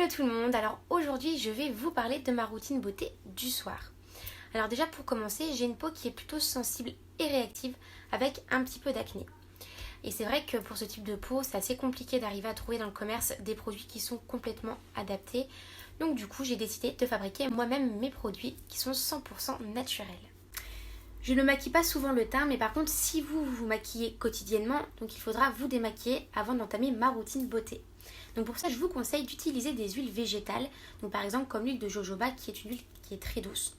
Hello tout le monde, alors aujourd'hui je vais vous parler de ma routine beauté du soir. Alors déjà pour commencer, j'ai une peau qui est plutôt sensible et réactive avec un petit peu d'acné. Et c'est vrai que pour ce type de peau, c'est assez compliqué d'arriver à trouver dans le commerce des produits qui sont complètement adaptés. Donc du coup j'ai décidé de fabriquer moi-même mes produits qui sont 100% naturels. Je ne maquille pas souvent le teint, mais par contre si vous vous maquillez quotidiennement, donc il faudra vous démaquiller avant d'entamer ma routine beauté. Donc pour ça, je vous conseille d'utiliser des huiles végétales, donc par exemple comme l'huile de jojoba qui est une huile qui est très douce.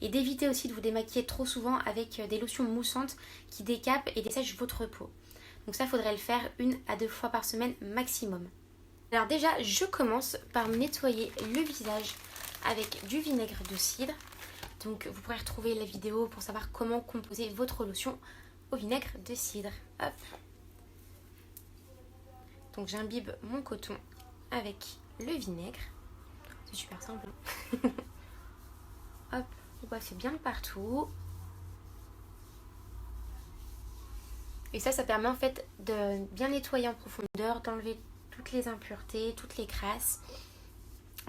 Et d'éviter aussi de vous démaquiller trop souvent avec des lotions moussantes qui décapent et dessèchent votre peau. Donc ça, il faudrait le faire 1 à 2 fois par semaine maximum. Alors déjà, je commence par me nettoyer le visage avec du vinaigre de cidre. Donc vous pourrez retrouver la vidéo pour savoir comment composer votre lotion au vinaigre de cidre. Hop. Donc j'imbibe mon coton avec le vinaigre. C'est super simple. Hop, vous coiffez bien partout. Et ça permet en fait de bien nettoyer en profondeur, d'enlever toutes les impuretés, toutes les crasses,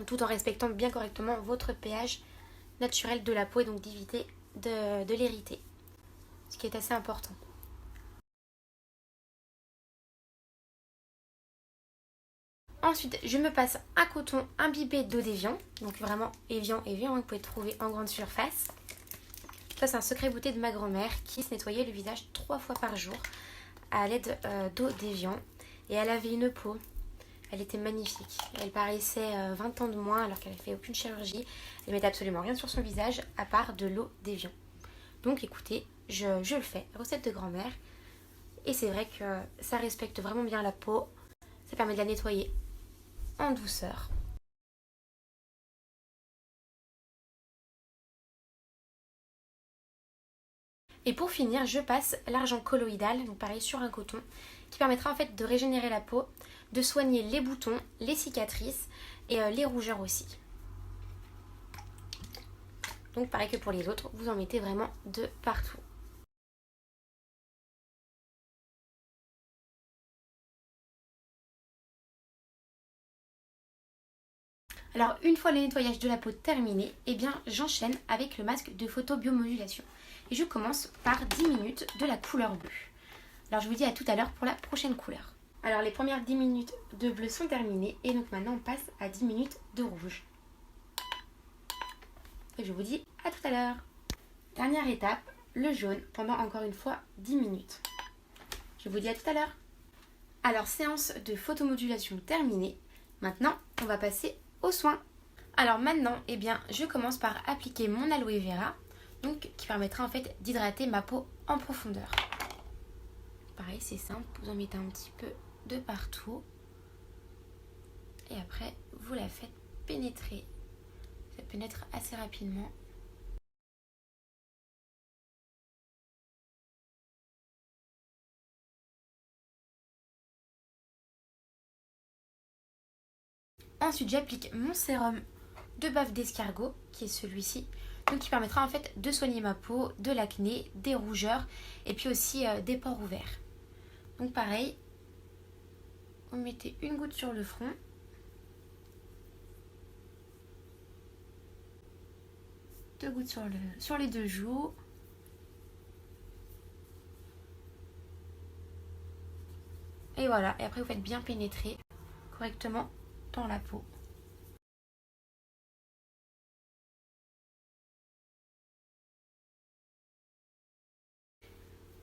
tout en respectant bien correctement votre pH naturel de la peau et donc d'éviter de l'irriter. Ce qui est assez important. Ensuite, je me passe un coton imbibé d'eau d'Evian. Donc vraiment Evian, hein, vous pouvez trouver en grande surface. Ça, c'est un secret beauté de ma grand-mère qui se nettoyait le visage 3 fois par jour à l'aide d'eau d'Evian. Et elle avait une peau, elle était magnifique. Elle paraissait 20 ans de moins alors qu'elle n'avait fait aucune chirurgie. Elle mettait absolument rien sur son visage à part de l'eau d'Evian. Donc écoutez, je le fais, recette de grand-mère. Et c'est vrai que ça respecte vraiment bien la peau. Ça permet de la nettoyer en douceur. Et pour finir, je passe l'argent colloïdal, donc pareil sur un coton, qui permettra en fait de régénérer la peau, de soigner les boutons, les cicatrices et les rougeurs aussi. Donc pareil que pour les autres, vous en mettez vraiment de partout. Alors une fois le nettoyage de la peau terminé, eh bien j'enchaîne avec le masque de photobiomodulation. Et je commence par 10 minutes de la couleur bleue. Alors je vous dis à tout à l'heure pour la prochaine couleur. Alors les premières 10 minutes de bleu sont terminées et donc maintenant on passe à 10 minutes de rouge. Et je vous dis à tout à l'heure. Dernière étape, le jaune pendant encore une fois 10 minutes. Je vous dis à tout à l'heure. Alors séance de photomodulation terminée. Maintenant on va passer aux soins. Alors maintenant, eh bien, je commence par appliquer mon aloe vera, donc qui permettra en fait d'hydrater ma peau en profondeur. Pareil, c'est simple, vous en mettez un petit peu de partout. Et après, vous la faites pénétrer. Ça pénètre assez rapidement. Ensuite, j'applique mon sérum de bave d'escargot, qui est celui-ci, donc qui permettra en fait de soigner ma peau, de l'acné, des rougeurs et puis aussi des pores ouverts. Donc pareil, vous mettez une goutte sur le front. Deux gouttes sur les deux joues. Et voilà, et après vous faites bien pénétrer correctement dans la peau.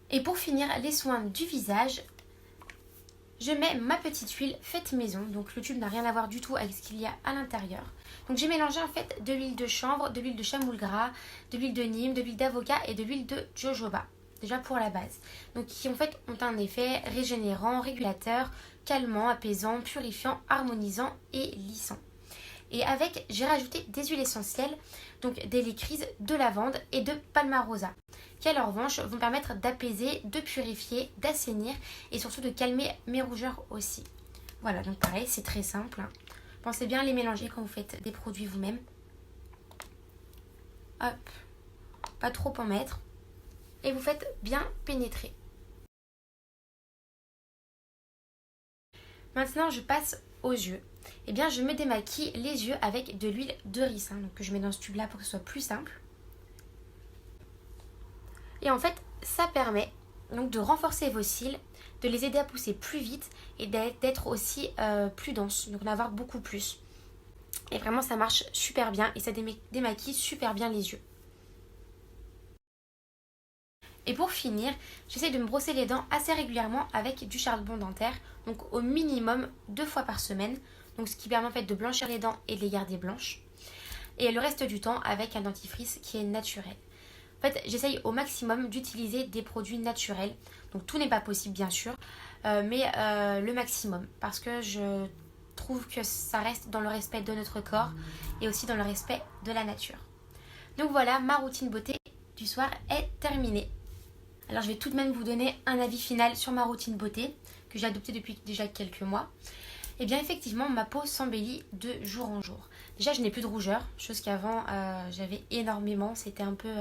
Et pour finir les soins du visage, je mets ma petite huile faite maison. Donc le tube n'a rien à voir du tout avec ce qu'il y a à l'intérieur. Donc j'ai mélangé en fait de l'huile de chanvre, de l'huile de chamoule gras, de l'huile de Nîmes, de l'huile d'avocat et de l'huile de jojoba. Déjà pour la base. Donc qui en fait ont un effet régénérant, régulateur, calmant, apaisant, purifiant, harmonisant et lissant. Et avec, j'ai rajouté des huiles essentielles, donc des licryses, de lavande et de palmarosa, qui à leur revanche vont permettre d'apaiser, de purifier, d'assainir et surtout de calmer mes rougeurs aussi. Voilà, donc pareil, c'est très simple. Pensez bien à les mélanger quand vous faites des produits vous-même. Hop, pas trop en mettre. Et vous faites bien pénétrer. Maintenant, je passe aux yeux. eh bien je me démaquille les yeux avec de l'huile de ricin. Donc que je mets dans ce tube là pour que ce soit plus simple. Et en fait ça permet donc de renforcer vos cils, de les aider à pousser plus vite et d'être aussi plus dense, donc d'en avoir beaucoup plus. Et vraiment ça marche super bien et ça démaquille super bien les yeux. Et pour finir, j'essaie de me brosser les dents assez régulièrement avec du charbon dentaire, donc au minimum 2 fois par semaine, donc ce qui permet en fait de blanchir les dents et de les garder blanches. Et le reste du temps avec un dentifrice qui est naturel. En fait, j'essaye au maximum d'utiliser des produits naturels. Donc tout n'est pas possible bien sûr, mais le maximum. Parce que je trouve que ça reste dans le respect de notre corps et aussi dans le respect de la nature. Donc voilà, ma routine beauté du soir est terminée. Alors je vais tout de même vous donner un avis final sur ma routine beauté que j'ai adoptée depuis déjà quelques mois. Et bien effectivement ma peau s'embellit de jour en jour. Déjà je n'ai plus de rougeur, chose qu'avant j'avais énormément. C'était un peu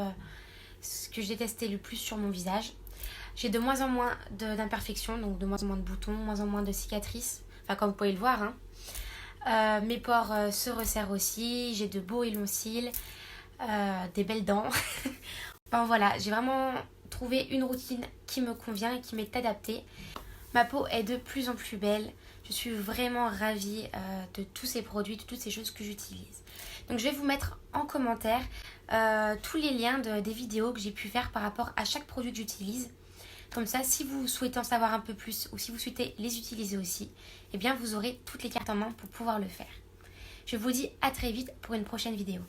ce que je détestais le plus sur mon visage. J'ai de moins en moins d'imperfections, donc de moins en moins de boutons, de moins en moins de cicatrices. Enfin comme vous pouvez le voir. Mes pores se resserrent aussi, j'ai de beaux et longs cils, des belles dents. Enfin voilà, j'ai vraiment trouvé une routine qui me convient et qui m'est adaptée. Ma peau est de plus en plus belle. Je suis vraiment ravie de tous ces produits, de toutes ces choses que j'utilise. Donc je vais vous mettre en commentaire tous les liens des vidéos que j'ai pu faire par rapport à chaque produit que j'utilise. Comme ça, si vous souhaitez en savoir un peu plus ou si vous souhaitez les utiliser aussi, eh bien vous aurez toutes les cartes en main pour pouvoir le faire. Je vous dis à très vite pour une prochaine vidéo.